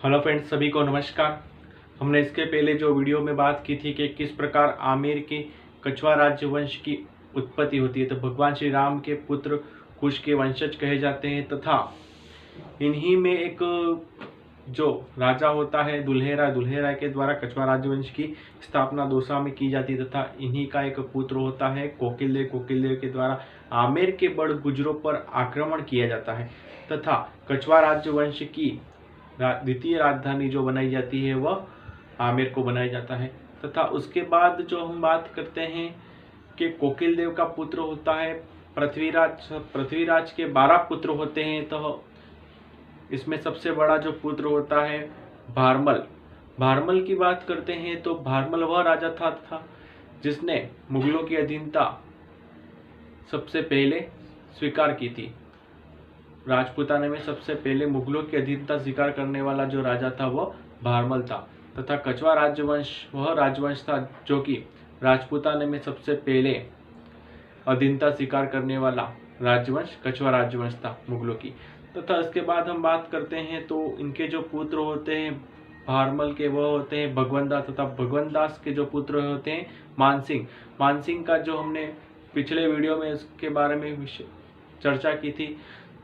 Hello friends, सभी को नमस्कार। हमने इसके पहले जो वीडियो में बात की थी कि किस प्रकार आमेर के कछवाा राज्य वंश की उत्पत्ति होती है, तो भगवान श्री राम के पुत्र कुश के वंशज कहे जाते हैं तथा इन्हीं में एक जो राजा होता है दुल्हेरा के द्वारा कछवाा राजवंश की स्थापना दौसा में की जाती है तथा इन्हीं का एक पुत्र होता है कोकिलदेव के द्वारा आमेर के बड़ गुजरों पर आक्रमण किया जाता है तथा कछवाा राजवंश की द्वितीय राजधानी जो बनाई जाती है वह आमेर को बनाया जाता है। तथा उसके बाद जो हम बात करते हैं कि कोकिलदेव का पुत्र होता है पृथ्वीराज के 12 पुत्र होते हैं, तो इसमें सबसे बड़ा जो पुत्र होता है भारमल की बात करते हैं तो भारमल वह राजा था जिसने मुगलों की अधीनता सबसे पहले स्वीकार की थी। राजपूताना में सबसे पहले मुगलों की अधीनता स्वीकार करने वाला जो राजा था वह भारमल था तथा कछवाा राजवंश वह राजवंश था जो कि राजपूताना में सबसे पहले अधीनता स्वीकार करने वाला राजवंश कछवाा राजवंश था मुगलों की। तथा इसके बाद हम बात करते हैं तो इनके जो पुत्र होते हैं भारमल के वह होते हैं भगवंत दास तथा भगवंत दास के जो पुत्र होते हैं मानसिंह का जो हमने पिछले वीडियो में उसके बारे में चर्चा की थी।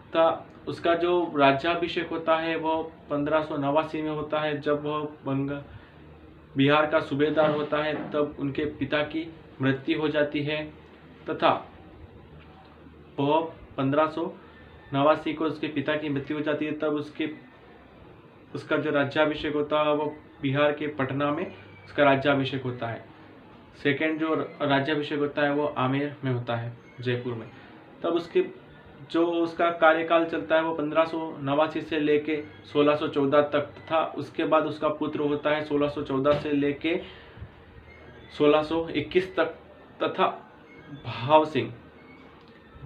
तथा उसका जो राज्याभिषेक होता है वह 1589 में होता है, जब वह बिहार का सूबेदार होता है तब उनके पिता की मृत्यु हो जाती है तथा वह 1589 को उसके पिता की मृत्यु हो जाती है। तब उसका जो राज्याभिषेक होता है वो बिहार के पटना में उसका राज्याभिषेक होता है। सेकेंड जो राज्याभिषेक होता है वो आमेर में होता है, जयपुर में। तब उसका कार्यकाल चलता है वो 1589 से लेके 1614 तक तथा उसके बाद उसका पुत्र होता है 1614 से लेके 1621 तक तथा भाव सिंह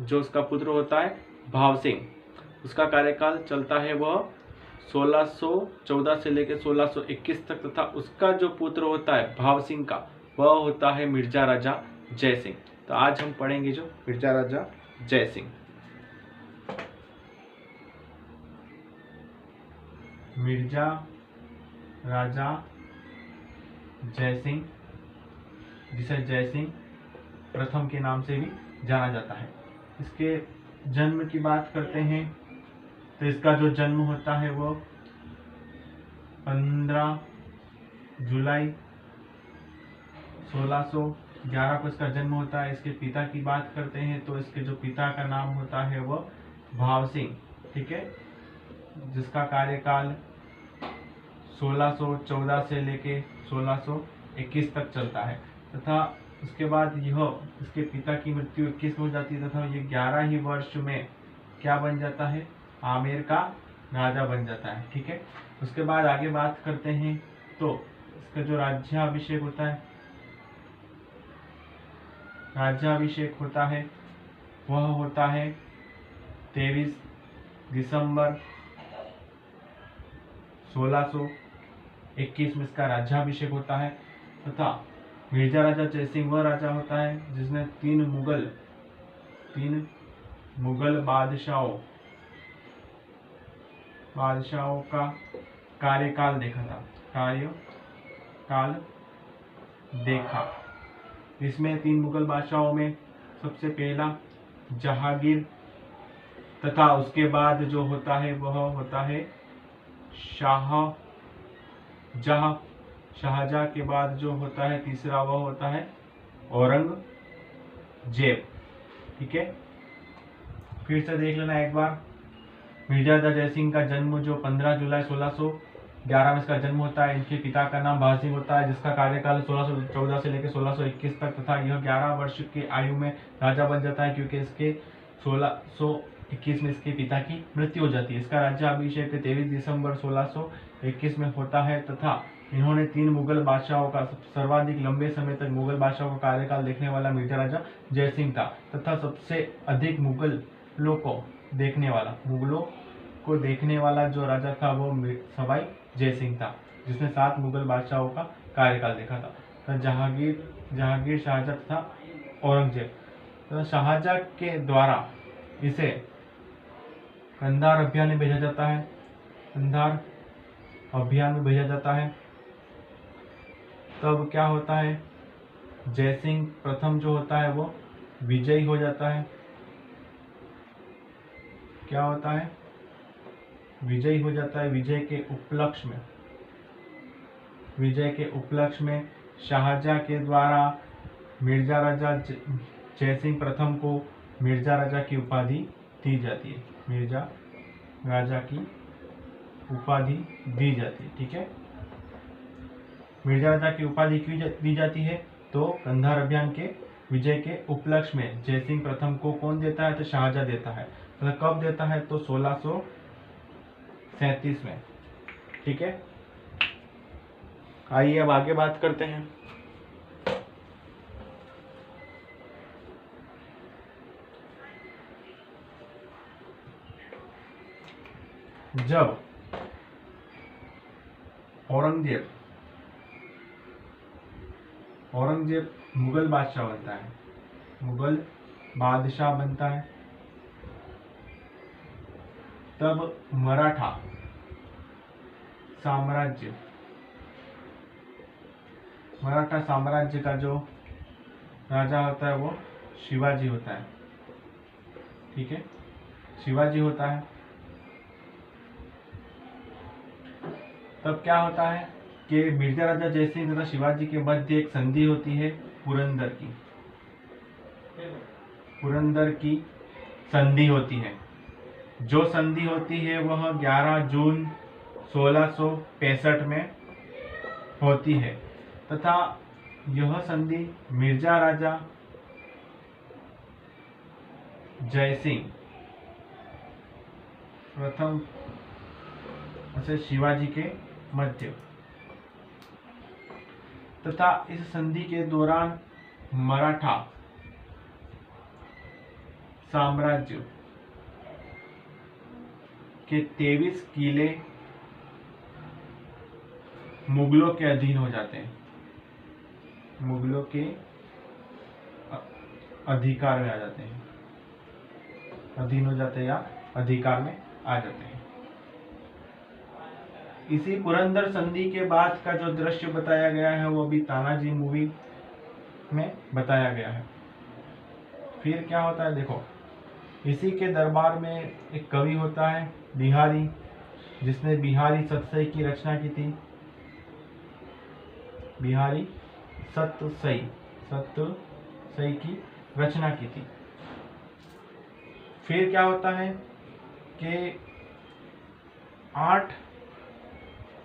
जो उसका पुत्र होता है भाव सिंह, उसका कार्यकाल चलता है वह 1614 से लेके 1621 तक तथा उसका जो पुत्र होता है भाव सिंह का वह होता है मिर्जा राजा जय सिंह। तो आज हम पढ़ेंगे जो मिर्जा राजा जय सिंह। मिर्जा राजा जय सिंह, जिसे जय सिंह प्रथम के नाम से भी जाना जाता है। इसके जन्म की बात करते हैं तो इसका जो जन्म होता है वो 15 जुलाई 1611 को इसका जन्म होता है। इसके पिता की बात करते हैं तो इसके जो पिता का नाम होता है वो भाव सिंह, ठीक है, जिसका कार्यकाल 1614 से लेके 1621 तक चलता है तथा उसके बाद इसके पिता की मृत्यु 21 में हो जाती है तथा ये 11 ही वर्ष में क्या बन जाता है, आमेर का राजा बन जाता है, ठीक है। उसके बाद आगे बात करते हैं तो इसका जो राज्याभिषेक होता है वह होता है 23 दिसंबर 1621 में इसका राज्याभिषेक होता है तथा मिर्जा राजा जय सिंह वह राजा होता है जिसने तीन मुगल बादशाहों का कार्यकाल देखा। इसमें तीन मुगल बादशाहों में सबसे पहला जहांगीर तथा उसके बाद जो होता है वह होता है शाहजहां के बाद जो होता है तीसरा वह होता है औरंगजेब, ठीक है। फिर से देख लेना एक बार। मिर्जा राजा जय सिंह का जन्म जो 15 जुलाई 1611 में इसका जन्म होता है। इनके पिता का नाम भाव सिंह होता है जिसका कार्यकाल 1614 से लेकर 1621 तक तथा यह 11 वर्ष की आयु में राजा बन जाता है क्योंकि इसके 1621 में इसके पिता की मृत्यु हो जाती है। इसका राज्याभिषेक 23 दिसंबर 1621 में होता है तथा इन्होंने तीन मुगल बादशाहों का सर्वाधिक लंबे समय तक मुगल बादशाहों का कार्यकाल देखने वाला मिर्जा राजा जय सिंह था तथा सबसे अधिक मुगलों को देखने वाला जो राजा था वो सवाई जय सिंह था जिसने 7 मुगल बादशाहों का कार्यकाल देखा था। तो जहांगीर शाहजहां तथा औरंगजेब। तो शाहजहां के द्वारा इसे कंधार अभियान में भेजा जाता है। कंधार अभियान में भेजा जाता है। तब क्या होता है, जयसिंह प्रथम जो होता है वो विजयी हो जाता है। क्या होता है, विजयी हो जाता है। विजय के उपलक्ष्य में शाहजहां के द्वारा मिर्जा राजा जयसिंह प्रथम को मिर्जा राजा की उपाधि दी जाती है। मिर्जा राजा की उपाधि दी जाती है। ठीक है, मिर्जा राजा की उपाधि क्यों दी जाती है, तो कंधार अभियान के विजय के उपलक्ष्य में जयसिंह प्रथम को कौन देता है, तो शाहजहां देता है। मतलब कब देता है, तो 1637 में। ठीक है, आइए अब आगे बात करते हैं। जब औरंगजेब मुगल बादशाह बनता है, तब मराठा साम्राज्य का जो राजा होता है वो शिवाजी होता है। ठीक है, शिवाजी होता है। तब क्या होता है कि मिर्जा राजा जयसिंह तथा शिवाजी के मध्य एक संधि होती है, पुरंदर की संधि होती है। जो संधि होती है वह 11 जून 1665 में होती है तथा यह संधि मिर्जा राजा जयसिंह प्रथम से शिवाजी के मध्य तथा इस संधि के दौरान मराठा साम्राज्य के 23 किले मुगलों के अधीन हो जाते हैं, मुगलों के अधिकार में आ जाते हैं, अधीन हो जाते हैं या अधिकार में आ जाते हैं। इसी पुरंदर संधि के बाद का जो दृश्य बताया गया है वो अभी तानाजी मूवी में बताया गया है। फिर क्या होता है, देखो इसी के दरबार में एक कवि होता है बिहारी, जिसने बिहारी सतसई की रचना की थी। बिहारी सतसई की रचना की थी। फिर क्या होता है कि 8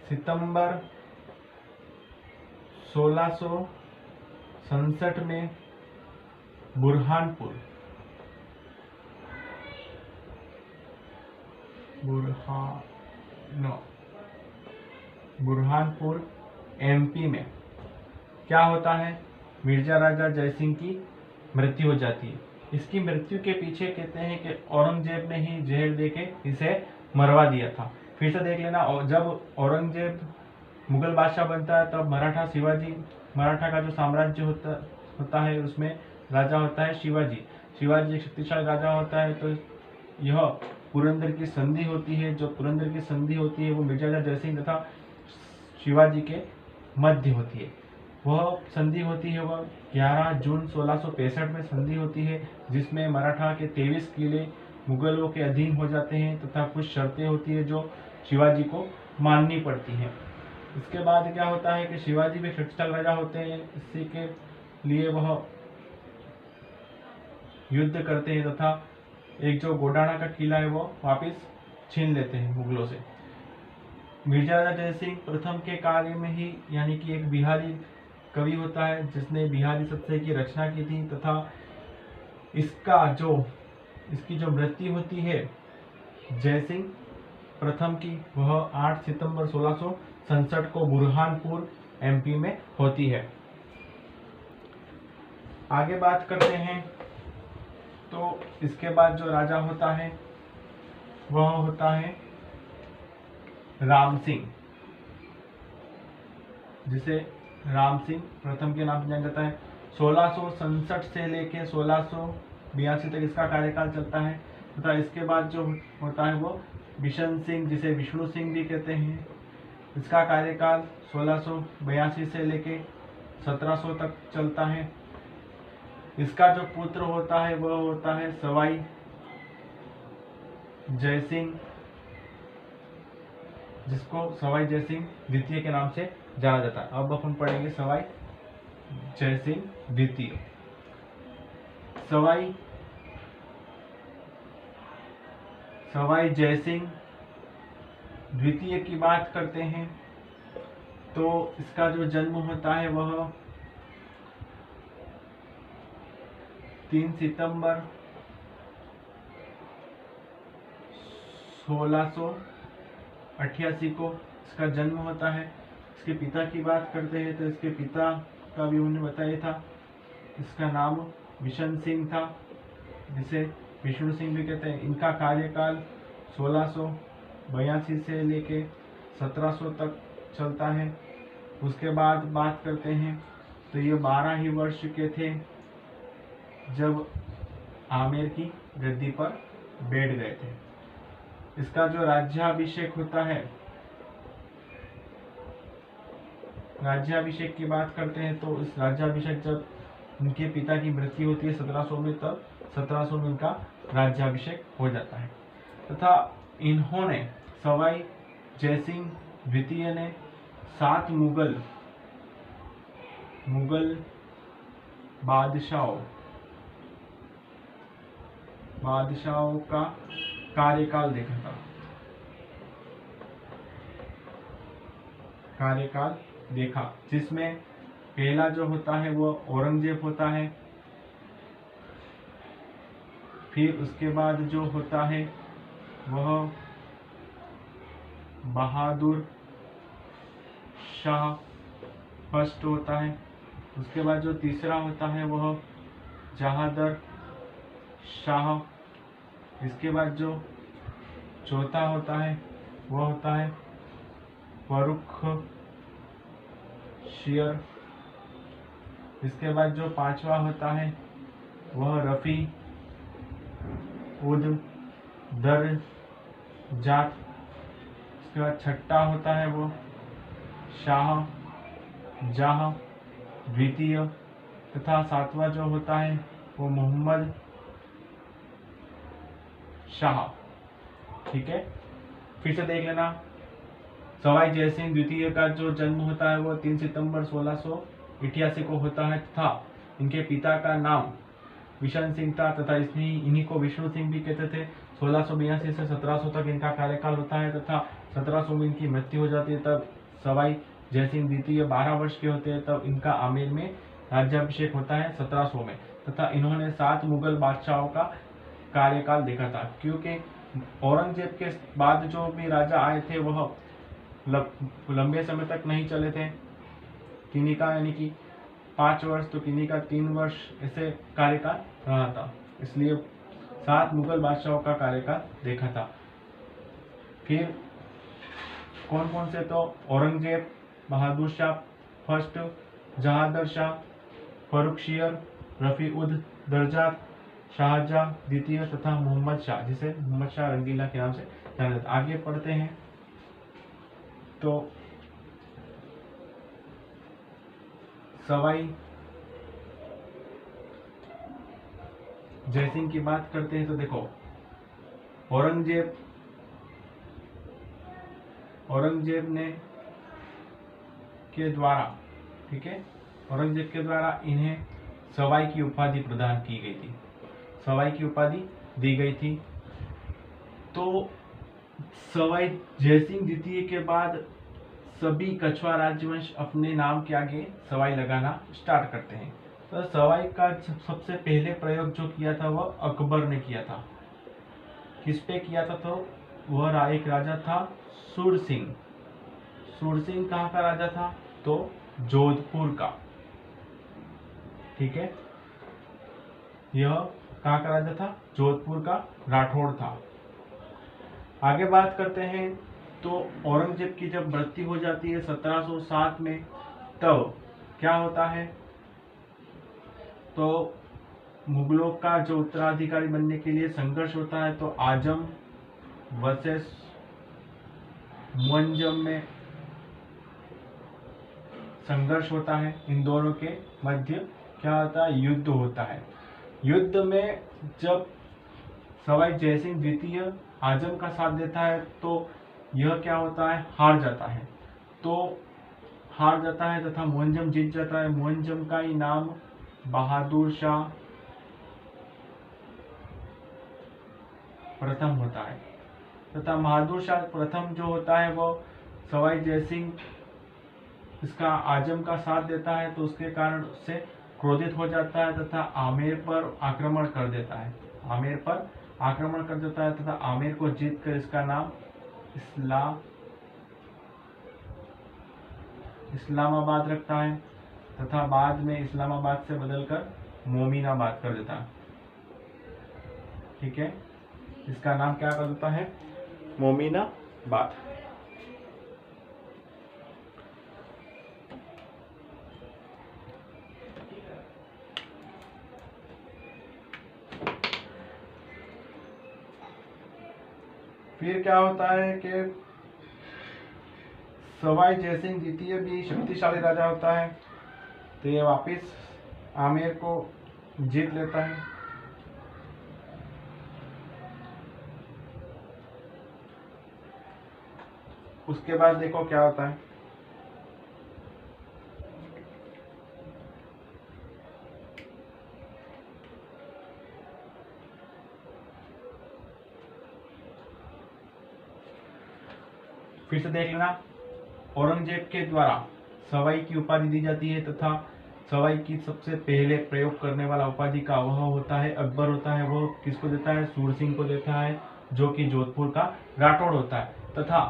सितंबर 1667 में बुरहानपुर एमपी में क्या होता है, मिर्जा राजा जयसिंह की मृत्यु हो जाती है। इसकी मृत्यु के पीछे कहते हैं कि औरंगजेब ने ही जहर देके इसे मरवा दिया था। फिर से देख लेना, और जब औरंगजेब मुगल बादशाह बनता है तब मराठा का जो साम्राज्य होता है उसमें राजा होता है शिवाजी एक शक्तिशाली राजा होता है। तो यह पुरंदर की संधि होती है, जो पुरंदर की संधि होती है वो मिर्जा राजा जयसिंह तथा शिवाजी के मध्य होती है। वह संधि होती है वह 11 जून 1665 में संधि होती है, जिसमें मराठा के 23 किले मुगलों के अधीन हो जाते हैं तथा कुछ शर्तें होती है जो शिवाजी को माननी पड़ती हैं। इसके बाद क्या होता है कि शिवाजी भी शक्तिशाली राजा होते हैं, इसी के लिए वह युद्ध करते हैं तथा एक जो गोडाना का किला है वो वापस छीन लेते हैं मुगलों से। मिर्जा राजा जयसिंह प्रथम के कार्य में ही, यानी कि एक बिहारी कवि होता है जिसने बिहारी सतसई की रचना की थी तथा इसकी जो मृत्यु होती है जयसिंह प्रथम की, वह 8 सितंबर 1667 को बुरहानपुर एमपी में होती है। आगे बात करते हैं तो इसके बाद जो राजा होता है वह होता है राम सिंह, जिसे राम सिंह प्रथम के नाम से जाना जाता है। 1667 से लेकर 1682 तक इसका कार्यकाल चलता है तथा इसके बाद जो होता है वो बिशन सिंह, जिसे विष्णु सिंह भी कहते हैं, इसका कार्यकाल 1682 से लेके 1700 तक चलता है। इसका जो पुत्र होता है वह होता है सवाई जयसिंह, जिसको सवाई जयसिंह द्वितीय के नाम से जाना जाता है। अब अपन पढ़ेंगे सवाई जयसिंह द्वितीय। सवाई जयसिंह द्वितीय की बात करते हैं तो इसका जो जन्म होता है वह 3 सितंबर 1688 को इसका जन्म होता है। इसके पिता की बात करते हैं तो इसके पिता का भी उन्होंने बताया था, इसका नाम विशन सिंह था, जिसे विष्णु सिंह भी कहते हैं। इनका कार्यकाल 1682 से लेके 1700 तक चलता है। उसके बाद बात करते हैं तो ये 12 ही वर्ष के थे जब आमेर की गद्दी पर बैठ गए थे। इसका जो राज्याभिषेक होता है, राज्याभिषेक की बात करते हैं तो इस राज्याभिषेक जब उनके पिता की मृत्यु होती है 1700 में, तब 1700 में इनका राज्याभिषेक हो जाता है। तथा इन्होंने सवाई जयसिंह द्वितीय ने 7 मुगल बादशाहों का कार्यकाल देखा, जिसमें पहला जो होता है वो औरंगजेब होता है। फिर उसके बाद जो होता है वह बहादुर शाह फर्स्ट होता है। उसके बाद जो तीसरा होता है वह जहादर शाह। इसके बाद जो चौथा होता है वह होता है फर्रुख शेर। इसके बाद जो पांचवा होता है वह रफी उद दरजात। इसके बाद छठा होता है वो शाह जहां द्वितीय। तथा सातवां जो होता है वो मोहम्मद शाह। ठीक है, फिर से देख लेना। सवाई जयसिंह द्वितीय का जो जन्म होता है वो 3 सितंबर 1688 को होता है तथा इनके पिता का नाम विशन सिंह था तथा इन्हीं को विष्णु सिंह भी कहते थे। 1682 से 1700 तक इनका कार्यकाल होता है तथा 1700 में इनकी मृत्यु हो जाती है। तब सवाई जयसिंह द्वितीय 12 वर्ष के होते हैं, तब इनका आमेर में राज्याभिषेक होता है 1700 में। तथा इन्होंने 7 मुगल बादशाहों का कार्यकाल देखा था, क्योंकि औरंगजेब के बाद जो भी राजा आए थे वह लंबे समय तक नहीं चले थे। किन्हीं का यानी कि 5 वर्ष तो किन्हीं का 3 वर्ष ऐसे कार्यकाल रहा था, इसलिए 7 मुगल बादशाहों का कार्यकाल देखा था। फिर कौन कौन से, तो औरंगजेब, बहादुर शाह फर्स्ट, जहादर शाह, फर्रुख शेर, रफी उद दरजात, शाहजहां द्वितीय तथा मोहम्मद शाह, जिसे मोहम्मद शाह रंगीला के नाम से जाना जाता है। आगे पढ़ते हैं तो सवाई जयसिंह की बात करते हैं तो देखो, औरंगजेब ने के द्वारा, ठीक है, औरंगजेब के द्वारा इन्हें सवाई की उपाधि प्रदान की गई थी, सवाई की उपाधि दी गई थी। तो सवाई जयसिंह द्वितीय के बाद सभी कछवा राजवंश अपने नाम के आगे सवाई लगाना स्टार्ट करते हैं। तो सवाई का सबसे पहले प्रयोग जो किया था वह अकबर ने किया था। किस पे किया था? तो वह एक राजा था सुरसिंह। सुरसिंह कहाँ का राजा था? तो जोधपुर का। ठीक है, यह कहाँ का राजा था? जोधपुर का राठौड़ था। आगे बात करते हैं तो औरंगजेब की जब मृत्यु हो जाती है 1707 में, तब क्या होता है? तो मुगलों का जो उत्तराधिकारी बनने के लिए संघर्ष होता है। तो आजम वर्सेस मुअज्जम में संघर्ष होता है, इन दोनों के मध्य क्या होता है, युद्ध होता है। युद्ध में जब सवाई जयसिंह द्वितीय आजम का साथ देता है तो यह क्या होता है, हार जाता है। तो हार जाता है तथा मुअज्जम जीत जाता है। मुअज्जम का ही नाम बहादुर शाह प्रथम होता है तथा बहादुर शाह प्रथम जो होता है वो सवाई जयसिंह इसका आजम का साथ देता है, तो उसके कारण से क्रोधित हो जाता है तथा आमेर पर आक्रमण कर देता है। आमेर पर आक्रमण कर देता है तथा आमेर को जीतकर इसका नाम इस्लामाबाद रखता है तथा बाद में इस्लामाबाद से बदलकर मोमिनाबाद कर देता है। ठीक है, इसका नाम क्या कर देता है, मोमिनाबाद। फिर क्या होता है कि सवाई जयसिंह द्वितीय भी शक्तिशाली राजा होता है, तो ये वापिस आमेर को जीत लेता है। उसके बाद देखो क्या होता है, फिर से देख लेना। औरंगजेब के द्वारा सवाई की उपाधि दी जाती है तथा सवाई की सबसे पहले प्रयोग करने वाला उपाधि का वह होता है अकबर होता है। वो किसको देता है, सूर सिंह को देता है, जो कि जोधपुर का राठौड़ होता है। तथा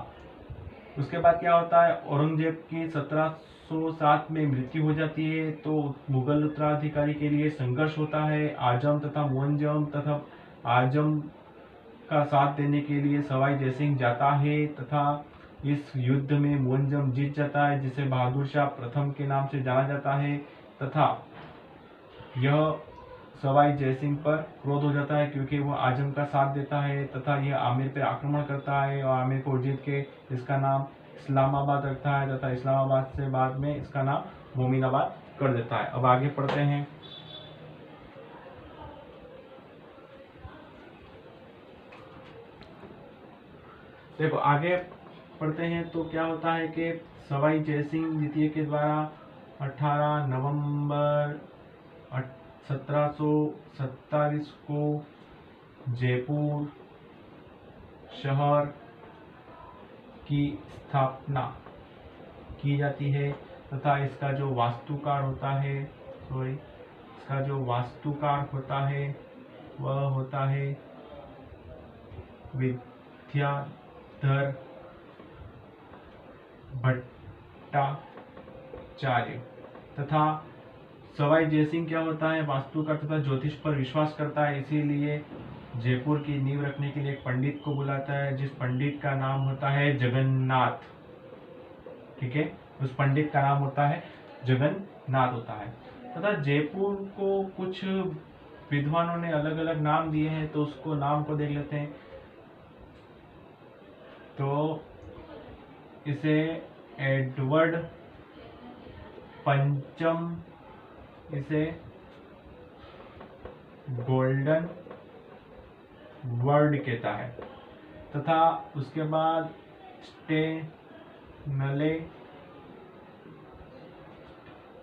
उसके बाद क्या होता है, औरंगजेब की 1707 में मृत्यु हो जाती है, तो मुगल उत्तराधिकारी के लिए संघर्ष होता है। आजम तथा मुअज्जम तथा आजम का साथ देने के लिए सवाई जयसिंह जाता है तथा इस युद्ध में मुअज्जम जीत जाता है, जिसे बहादुर शाह प्रथम के नाम से जाना जाता है। तथा यह सवाई जयसिंह पर क्रोध हो जाता है क्योंकि वह आजम का साथ देता है तथा यह आमेर पर आक्रमण करता है और आमेर को जीत के इसका नाम इस्लामाबाद रखता है तथा इस्लामाबाद से बाद में इसका नाम मोमिनाबाद कर देता है। अब आगे पढ़ते हैं। देखो आगे पढ़ते हैं तो क्या होता है कि सवाई जयसिंह द्वितीय के द्वारा 18 नवंबर 1727 को जयपुर शहर की स्थापना की जाती है तथा इसका जो वास्तुकार होता है वह होता है विद्याधर भट्टाचार्य। तथा सवाई जयसिंह क्या होता है, वास्तुकार तथा ज्योतिष पर विश्वास करता है, इसीलिए जयपुर की नींव रखने के लिए एक पंडित को बुलाता है, जिस पंडित का नाम होता है जगन्नाथ। ठीक है, उस पंडित का नाम होता है जगन्नाथ होता है। तथा जयपुर को कुछ विद्वानों ने अलग अलग नाम दिए हैं, तो उसको नाम को देख लेते हैं। तो इसे एडवर्ड पंचम, इसे गोल्डन वर्ड कहता है तथा उसके बाद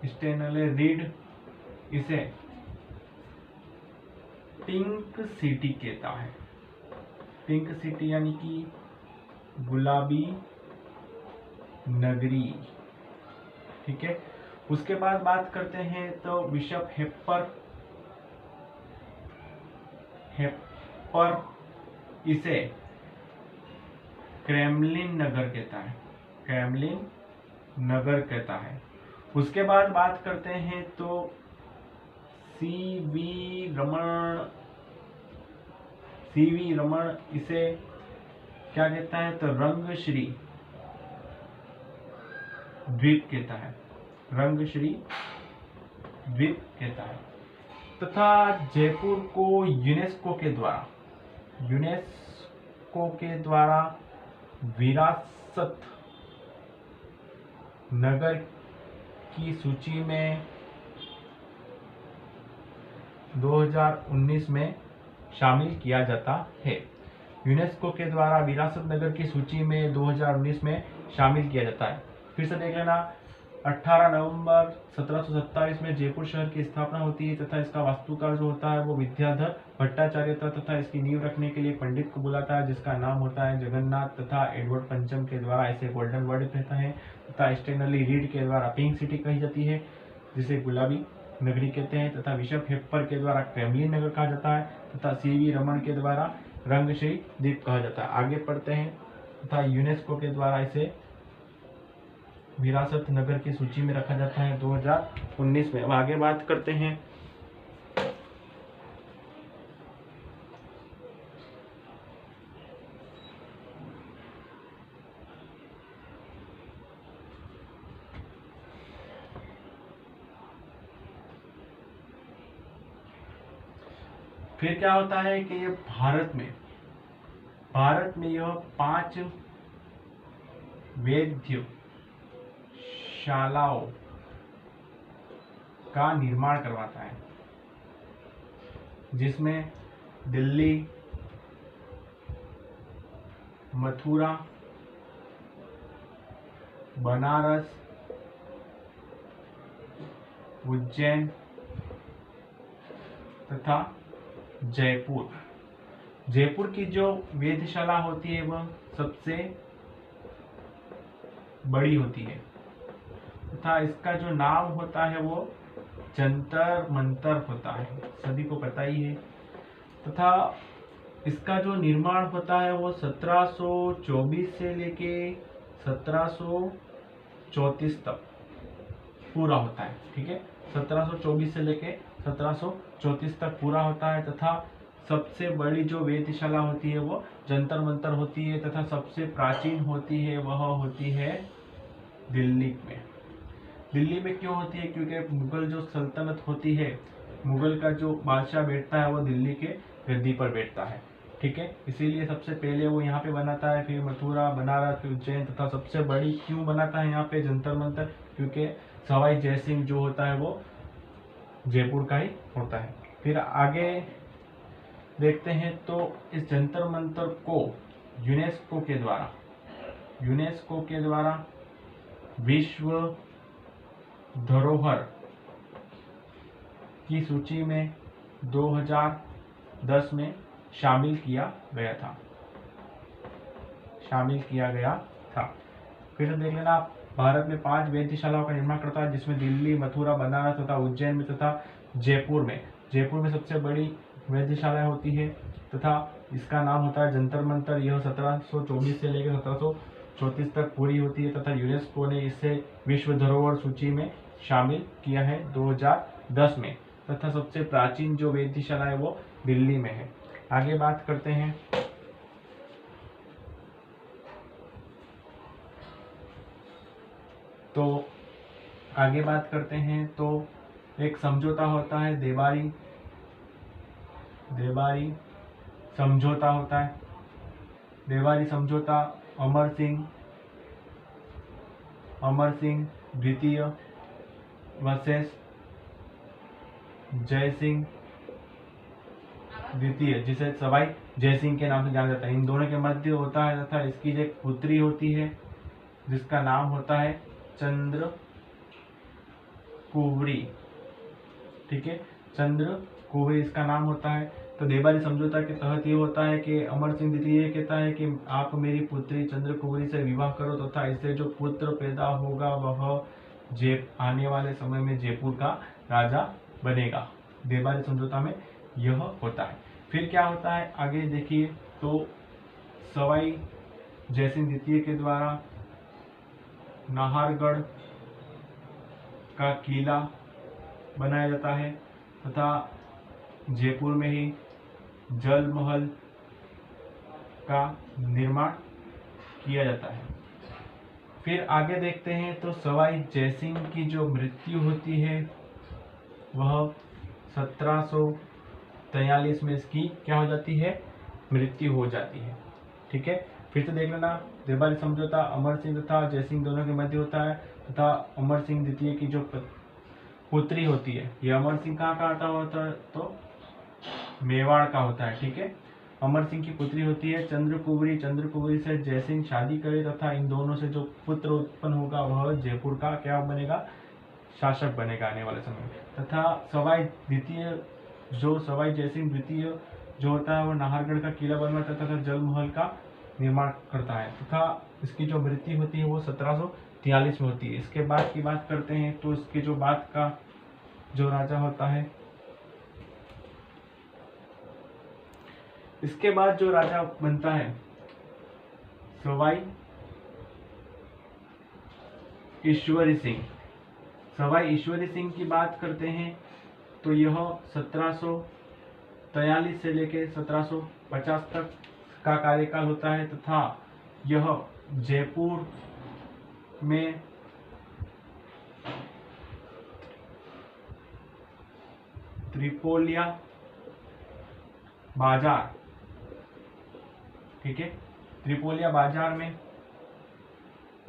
स्टेनले रीड इसे पिंक सिटी कहता है। पिंक सिटी यानी कि गुलाबी नगरी। ठीक है, उसके बाद बात करते हैं तो बिशप हेपर इसे क्रेमलिन नगर कहता है। क्रेमलिन नगर कहता है। उसके बाद बात करते हैं तो सीवी रमन इसे क्या कहता है, तो रंगश्री द्वीप कहता है। रंगश्री द्वीप कहता है। तथा जयपुर को यूनेस्को के द्वारा विरासत नगर की सूची में 2019 में शामिल किया जाता है। यूनेस्को के द्वारा विरासत नगर की सूची में 2019 में शामिल किया जाता है। फिर से देख लेना, 18 नवंबर 1727 में जयपुर शहर की स्थापना होती है तथा इसका वास्तुकार जो होता है वो विद्याधर भट्टाचार्य तथा इसकी नींव रखने के लिए पंडित को बुलाता है जिसका नाम होता है जगन्नाथ तथा एडवर्ड पंचम के द्वारा इसे गोल्डन वर्ड कहता है तथा स्टेनली रीड के द्वारा पिंक सिटी कही जाती है जिसे गुलाबी नगरी कहते हैं तथा बिशप हेप्पर के द्वारा क्रेमलिन नगर कहा जाता है तथा सीवी रमन के द्वारा रंगशई द्वीप कहा जाता है। आगे पढ़ते हैं तथा यूनेस्को के द्वारा इसे विरासत नगर की सूची में रखा जाता है 2019 में। अब आगे बात करते हैं फिर क्या होता है कि ये भारत में यह 5 वैद्य शालाओं का निर्माण करवाता है जिसमें दिल्ली, मथुरा, बनारस, उज्जैन तथा जयपुर की जो वेधशाला होती है वह सबसे बड़ी होती है तथा इसका जो नाम होता है वो जंतर मंतर होता है, सभी को पता ही है। तथा इसका जो निर्माण होता है वो 1724 से लेके 1734 तक पूरा होता है। ठीक है, 1724 से लेके 1734 तक पूरा होता है तथा सबसे बड़ी जो वेधशाला होती है वो जंतर मंतर होती है तथा सबसे प्राचीन होती है वह होती है दिल्ली में। दिल्ली में क्यों होती है? क्योंकि मुगल जो सल्तनत होती है, मुगल का जो बादशाह बैठता है वो दिल्ली के गद्दी पर बैठता है। ठीक है, इसीलिए सबसे पहले वो यहाँ पे बनाता है, फिर मथुरा, बनारस, फिर उज्जैन तथा सबसे बड़ी क्यों बनाता है यहाँ पे जंतर मंतर? क्योंकि सवाई जयसिंह जो होता है वो जयपुर का ही होता है। फिर आगे देखते हैं तो इस जंतर मंतर को यूनेस्को के द्वारा विश्व धरोहर की सूची में 2010 में शामिल किया गया था। फिर देख लेना, भारत में 5 वेधशालाओं का निर्माण करता है जिसमें दिल्ली, मथुरा, बनारस तथा उज्जैन में तथा जयपुर में सबसे बड़ी वेधशाला होती है तथा इसका नाम होता है जंतर मंतर। यह 1724 से लेकर 1734 तक पूरी होती है तथा यूनेस्को ने इसे विश्व धरोहर सूची में शामिल किया है 2010 में तथा सबसे प्राचीन जो वेधशाला है वो दिल्ली में है। आगे बात करते हैं तो एक समझौता होता है, देबारी समझौता होता है। देबारी समझौता अमर सिंह द्वितीय वर्सेस जयसिंह द्वितीय, जिसे सवाई जयसिंह के नाम से जाना जाता है, इन दोनों के मध्य होता है तथा इसकी जो एक पुत्री होती है जिसका नाम होता है चंद्रकुवरी। ठीक है, चंद्रकुवरी इसका नाम होता है। तो देबारी समझौता के तहत ये होता है कि अमर सिंह द्वितीय कहता है कि आप मेरी पुत्री चंद्रकुवरी से विवाह करो तथा इससे जो पुत्र पैदा होगा वह आने वाले समय में जयपुर का राजा बनेगा। देबारी समझौता में यह होता है। फिर क्या होता है आगे देखिए, तो सवाई जयसिंह द्वितीय के द्वारा नाहरगढ़ का किला बनाया जाता है तथा जयपुर में ही जल महल का निर्माण किया जाता है। फिर आगे देखते हैं तो सवाई जयसिंह की जो मृत्यु होती है वह 1743 में इसकी क्या हो जाती है? मृत्यु हो जाती है। ठीक है, फिर से देख लेना, दरबारी समझौता अमर सिंह तथा जयसिंह दोनों के मध्य होता है तथा अमर सिंह द्वितीय की जो पुत्री होती है, ये अमर सिंह कहाँ का आता होता है, तो मेवाड़ का होता है। ठीक है, अमर सिंह की पुत्री होती है चंद्रकुबरी से जयसिंह शादी करे तथा इन दोनों से जो पुत्र उत्पन्न होगा वह जयपुर का क्या बनेगा, शासक बनेगा आने वाले समय में। तथा सवाई जयसिंह द्वितीय जो होता है वो नाहरगढ़ का किला बनवाता तथा जल महल का निर्माण करता है तथा इसकी जो मृत्यु होती है वो 1743 में होती है। इसके बाद की बात करते हैं तो इसके जो बाद का जो राजा होता है, इसके बाद जो राजा बनता है सवाई ईश्वरी सिंह की बात करते हैं तो यह 1743 से लेकर 1750 तक का कार्यकाल होता है तथा यह जयपुर में त्रिपोलिया बाजार, ठीक है, त्रिपोलिया बाजार में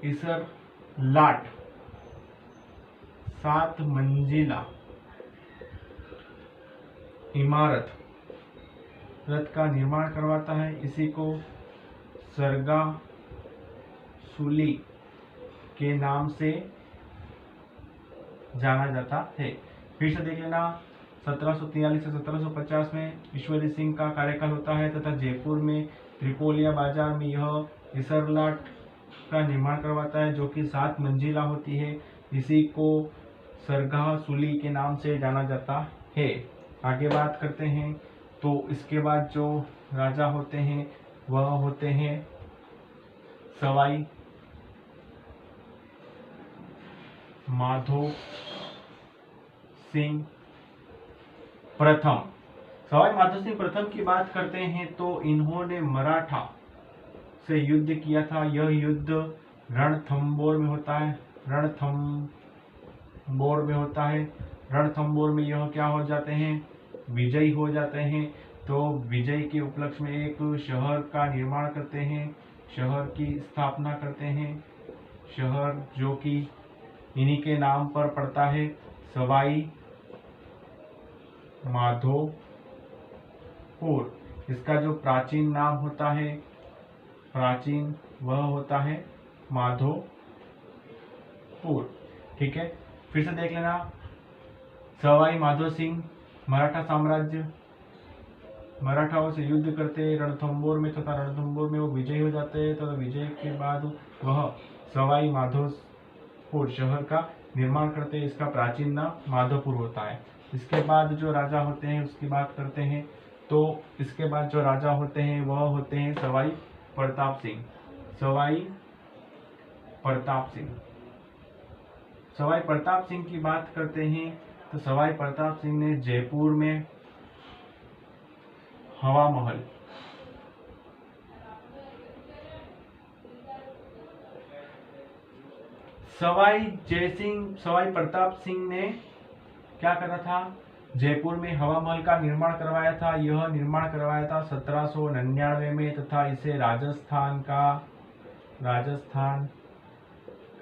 इसर लाट 7 मंजिला इमारत रथ का निर्माण करवाता है। इसी को सरगा सूली के नाम से जाना जाता है। फिर से देख लेना, 1743 से 1750 में ईश्वरी सिंह का कार्यकाल होता है तथा जयपुर में त्रिपोलिया बाजार में यह इसरलाट का निर्माण करवाता है जो कि 7 मंजिला होती है। इसी को सरगाह सूली के नाम से जाना जाता है। आगे बात करते हैं तो इसके बाद जो राजा होते हैं वह होते हैं सवाई माधो सिंह प्रथम। सवाई माधो सिंह प्रथम की बात करते हैं तो इन्होंने मराठा से युद्ध किया था। यह युद्ध रणथंबोर में होता है। रणथंबोर में यह क्या हो जाते हैं, विजयी हो जाते हैं। तो विजय के उपलक्ष्य में एक शहर का निर्माण करते हैं, शहर की स्थापना करते हैं, शहर जो कि इन्हीं के नाम पर पड़ता है, सवाई माधोपुर। इसका जो प्राचीन नाम होता है, वह होता है माधोपुर। ठीक है, फिर से देख लेना, सवाई माधो सिंह मराठा साम्राज्य मराठाओं से युद्ध करते रणथंबोर में तथा रणथंबोर में वो विजयी हो जाते हैं। तो विजय के बाद वह सवाई माधोपुर शहर का निर्माण करते हैं। इसका प्राचीन नाम माधोपुर होता है। इसके बाद जो राजा होते हैं उसकी बात करते हैं तो इसके बाद जो राजा होते हैं वह होते हैं सवाई प्रताप सिंह। सवाई प्रताप सिंह की बात करते हैं तो सवाई प्रताप सिंह ने जयपुर में हवा महल, सवाई प्रताप सिंह ने क्या करा था, जयपुर में हवा महल का निर्माण करवाया था। यह निर्माण करवाया था 1799 में तथा इसे राजस्थान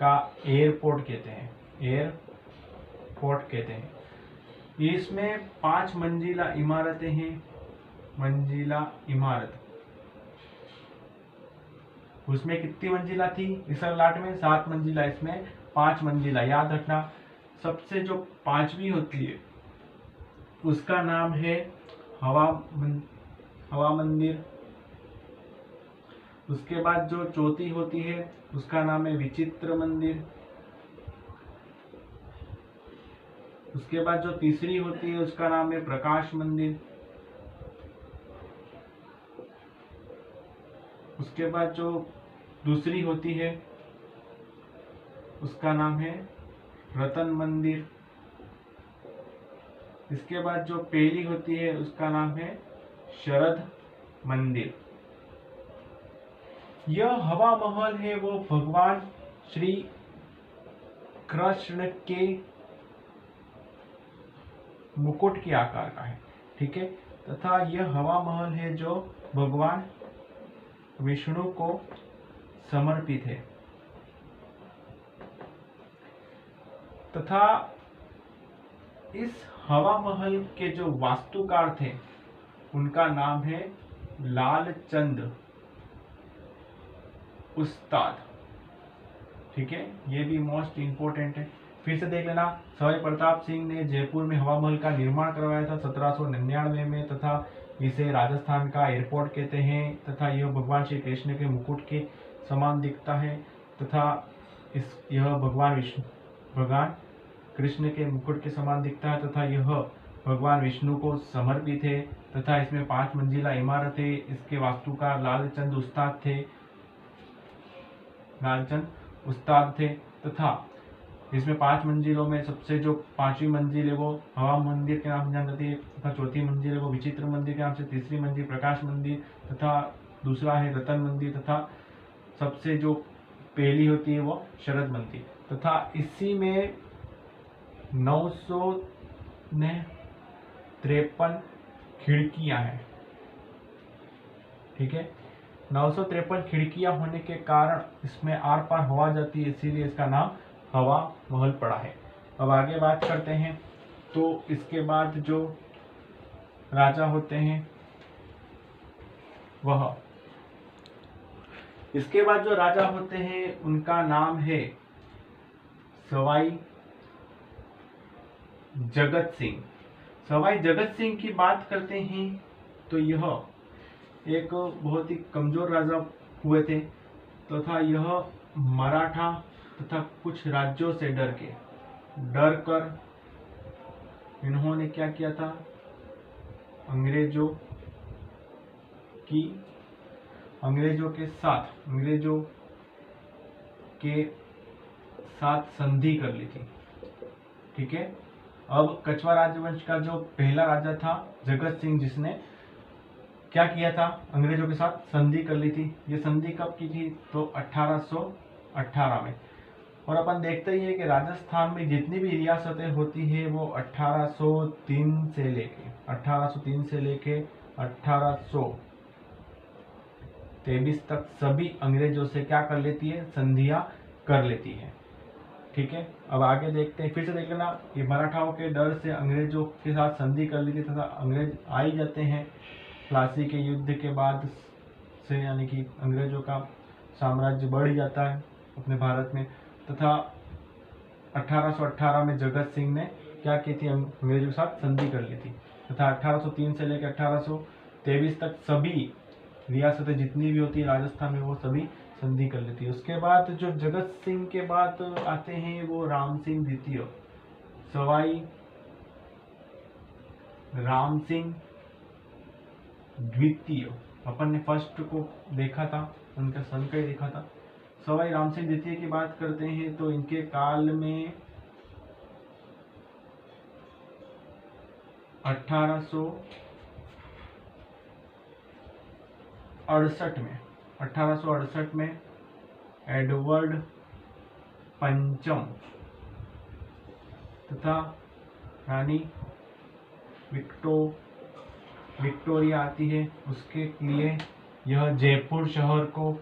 का एयरपोर्ट कहते हैं। इसमें 5 मंजिला इमारतें हैं। उसमें कितनी मंजिला थी, इसरलाट में 7 मंजिला, इसमें 5 मंजिला। याद रखना, सबसे जो 5वीं होती है उसका नाम है हवा मंदिर। उसके बाद जो चौथी होती है उसका नाम है विचित्र मंदिर। उसके बाद जो तीसरी होती है उसका नाम है प्रकाश मंदिर। उसके बाद जो दूसरी होती है उसका नाम है रतन मंदिर। इसके बाद जो पहली होती है उसका नाम है शरद मंदिर। यह हवा महल है वो भगवान श्री कृष्ण के मुकुट के आकार का है। ठीक है, तथा यह हवा महल है जो भगवान विष्णु को समर्पित है तथा इस हवा महल के जो वास्तुकार थे उनका नाम है लालचंद उस्ताद। ठीक है, ये भी मोस्ट इंपोर्टेंट है। फिर से देख लेना, सवाई प्रताप सिंह ने जयपुर में हवा महल का निर्माण करवाया था 1799 में तथा इसे राजस्थान का एयरपोर्ट कहते हैं तथा यह भगवान श्री कृष्ण के मुकुट के समान दिखता है तथा यह भगवान कृष्ण के मुकुट के समान दिखता है तथा यह भगवान विष्णु को समर्पित है तथा इसमें 5 मंजिला इमारत है। इसके वास्तुकार लालचंद उस्ताद थे तथा इसमें 5 मंजिलों में सबसे जो 5वीं मंजिल है वो हवा मंदिर के नाम से जानी जाती है तथा 4थी मंजिल है वो विचित्र मंदिर के नाम से, तीसरी मंजिल प्रकाश मंदिर तथा दूसरा है रतन मंदिर तथा सबसे जो पहली होती है वो शरद मंदिर तथा इसी में 953 खिड़कियां हैं। ठीक है, 953 खिड़कियां होने के कारण इसमें आर पार हवा जाती है, इसीलिए इसका नाम हवा महल पड़ा है। अब आगे बात करते हैं तो इसके बाद जो राजा होते हैं उनका नाम है सवाई जगत सिंह। सवाई जगत सिंह की बात करते हैं तो यह एक बहुत ही कमजोर राजा हुए थे तथा यह मराठा तथा कुछ राज्यों से डर कर इन्होंने क्या किया था, अंग्रेजों के साथ संधि कर ली थी। ठीक है, अब कछवार राजवंश का जो पहला राजा था जगत सिंह, जिसने क्या किया था, अंग्रेजों के साथ संधि कर ली थी। ये संधि कब की थी तो 1818 में। और अपन देखते ही है कि राजस्थान में जितनी भी रियासतें होती है वो 1803 से लेके 1823 तक सभी अंग्रेजों से क्या कर लेती है, संधियां कर लेती है। ठीक है, अब आगे देखते हैं, फिर से देख लेना, ये मराठाओं के डर से अंग्रेजों के साथ संधि कर ली थी तथा अंग्रेज आ ही जाते हैं प्लासी के युद्ध के बाद से, यानी कि अंग्रेजों का साम्राज्य बढ़ जाता है अपने भारत में तथा 1818 में जगत सिंह ने क्या की थी, अंग्रेजों के साथ संधि कर ली थी तथा 1803 से लेकर 1823 तक सभी रियासतें जितनी भी होती है राजस्थान में वो सभी संधि कर लेती है। उसके बाद जो जगत सिंह के बाद आते हैं वो राम सिंह द्वितीय। सवाई राम सिंह द्वितीय, अपन ने फर्स्ट को देखा था, उनका सन का ही देखा था। सवाई राम सिंह द्वितीय की बात करते हैं तो इनके काल में 1868 में एडवर्ड पंचम तथा रानी विक्टोरिया आती है। उसके लिए यह जयपुर शहर को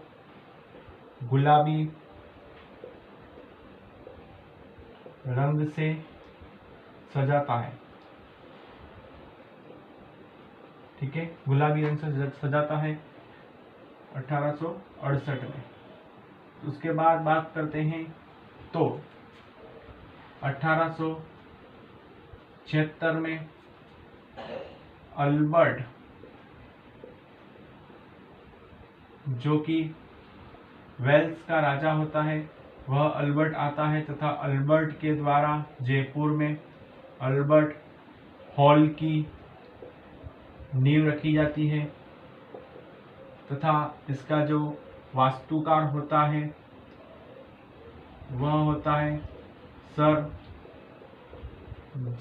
गुलाबी रंग से सजाता है। ठीक है, गुलाबी रंग से सजाता है 1868 में। उसके बाद बात करते हैं तो 1876 में अल्बर्ट, जो कि वेल्स का राजा होता है, वह अल्बर्ट आता है तथा अल्बर्ट के द्वारा जयपुर में अल्बर्ट हॉल की नींव रखी जाती है तथा इसका जो वास्तुकार होता है वह होता है सर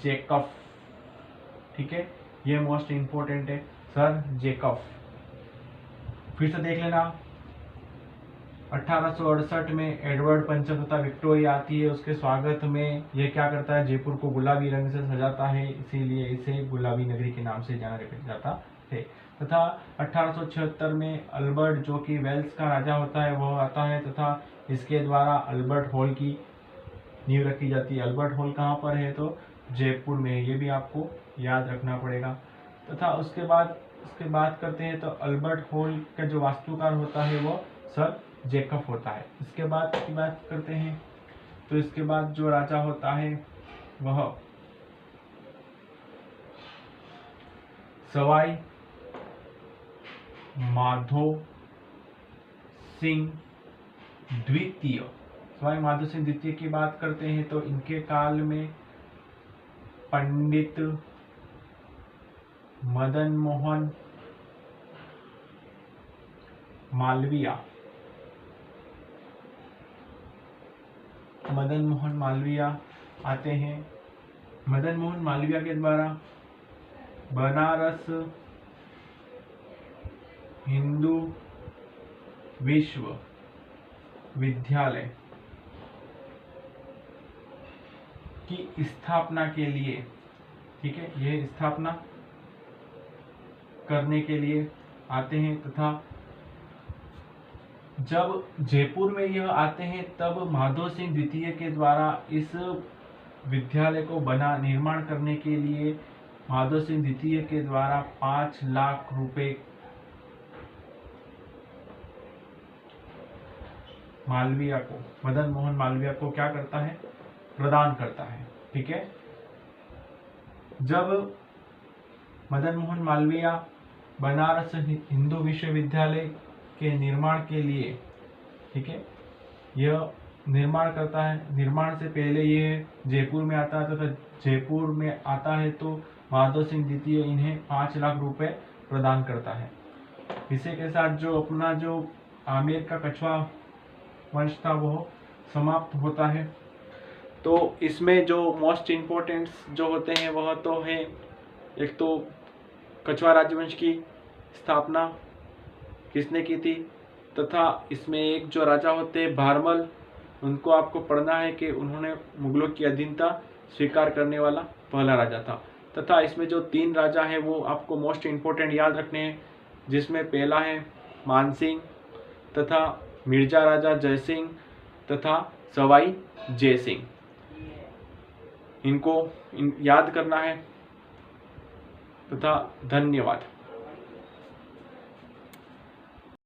जेकब। ठीक है, ये मोस्ट इंपोर्टेंट है, सर जेकब। फिर से देख लेना, 1868 में एडवर्ड पंचम तथा विक्टोरिया आती है। उसके स्वागत में यह क्या करता है, जयपुर को गुलाबी रंग से सजाता है, इसीलिए इसे गुलाबी नगरी के नाम से जाना जाता है। तथा 1876 में अल्बर्ट जो कि वेल्स का राजा होता है वह आता है तथा इसके द्वारा अल्बर्ट हॉल की नींव रखी जाती है। अल्बर्ट हॉल कहाँ पर है? तो जयपुर में है, ये भी आपको याद रखना पड़ेगा। तथा उसके बात करते हैं तो अल्बर्ट हॉल का जो वास्तुकार होता है वो सर जेकब होता है। इसके बाद की बात करते हैं तो इसके बाद जो राजा होता है वह सवाई माधो सिंह द्वितीय। सवाई माधो सिंह द्वितीय की बात करते हैं तो इनके काल में पंडित मदन मोहन मालविया आते हैं। मदन मोहन मालविया के द्वारा बनारस हिंदू विश्वविद्यालय की स्थापना के लिए, ठीक है, यह स्थापना करने के लिए आते हैं। तथा जब जयपुर में यह आते हैं तब माधो सिंह द्वितीय के द्वारा इस विद्यालय को निर्माण करने के लिए माधो सिंह द्वितीय के द्वारा 5 लाख रुपए मदन मोहन मालविया को क्या करता है? प्रदान करता है। ठीक है, जब मदन मोहन मालविया बनारस हिंदू विश्वविद्यालय के निर्माण के लिए, ठीक है, यह निर्माण करता है। निर्माण से पहले यह जयपुर में आता है तथा जयपुर में आता है तो माधो सिंह द्वितीय इन्हें 5 लाख रुपए प्रदान करता है। इसी के साथ जो अपना जो आमेर का कछवा वंश था वह समाप्त होता है। तो इसमें जो मोस्ट इम्पोर्टेंट जो होते हैं वह तो है, एक तो कछवा राजवंश की स्थापना किसने की थी, तथा इसमें एक जो राजा होते हैं भारमल, उनको आपको पढ़ना है कि उन्होंने मुगलों की अधीनता स्वीकार करने वाला पहला राजा था। तथा इसमें जो 3 राजा हैं वो आपको मोस्ट इम्पोर्टेंट याद रखने हैं, जिसमें पहला है मानसिंह तथा मिर्जा राजा जयसिंह तथा सवाई जयसिंह। इनको याद करना है तथा धन्यवाद।